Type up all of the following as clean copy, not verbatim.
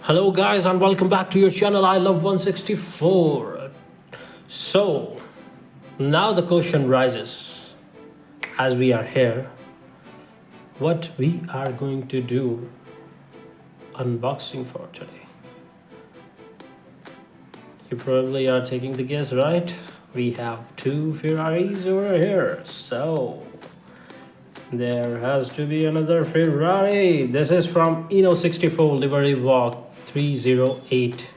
Hello guys and welcome back to your channel. I love 164. So now the question rises, as we are here, what we are going to do unboxing for today. You probably are taking the guess, right? We have two Ferraris over here, so there has to be another Ferrari. This is from Inno64 Liberty Walk 308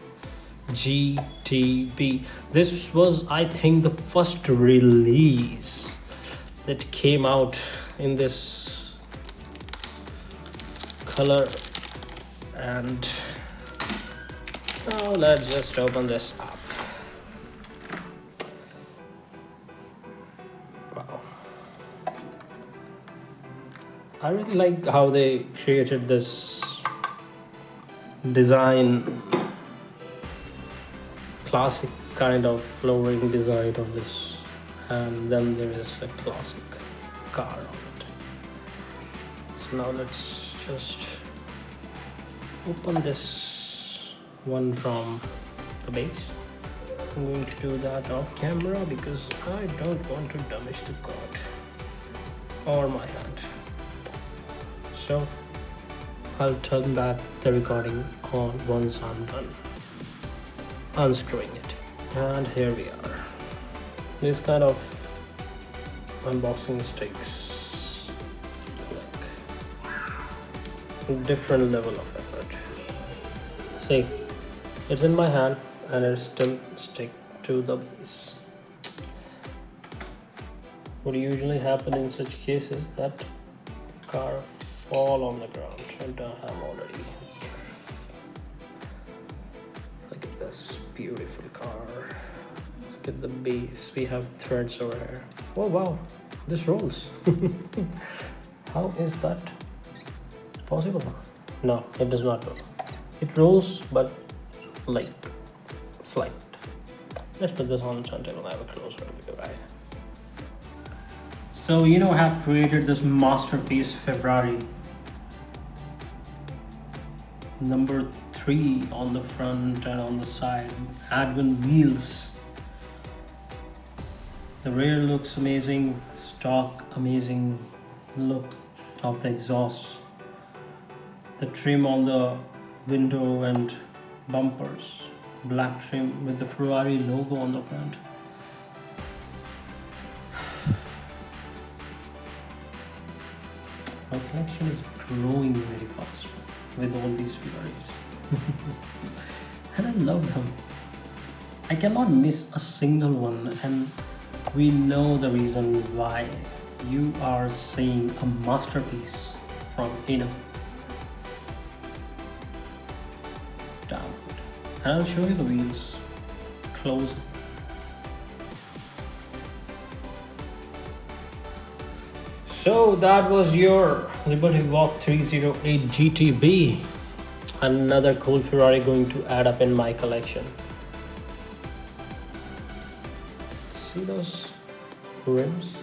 GTB. This was, I think, the first release that came out in this color. And now let's just open this up. Wow, I really like how they created this design, classic kind of flooring design of this, and then there is a classic car on it. So now let's just open this one from the base. I'm going to do that off camera because I don't want to damage the card or my hand. So I'll turn back the recording on once I'm done unscrewing it. And here we are. This kind of unboxing takes like a different level of effort. See, it's in my hand and it still stick to the base. What usually happen in such cases that car fall on the ground, and I'm already. Look at this beautiful car. Look at the base. We have threads over here. Oh wow, this rolls. How is that possible? No, it does not roll. It rolls, but like slight. Let's put this on the turntable. I have a closer view, right? So I have created this masterpiece Ferrari. Number 3 on the front and on the side. Advent wheels. The rear looks amazing. Stock amazing look of the exhausts. The trim on the window and bumpers. Black trim with the Ferrari logo on the front. My collection is growing very fast with all these Ferraris. And I love them. I cannot miss a single one, and we know the reason why. You are seeing a masterpiece from Inno. Damn good. And I'll show you the wheels close. So that was your Liberty Walk 308 GTB. Another cool Ferrari going to add up in my collection. See those rims?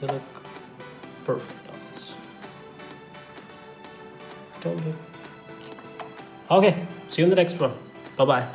They look perfect on this. I told you. Okay, see you in the next one. Bye-bye.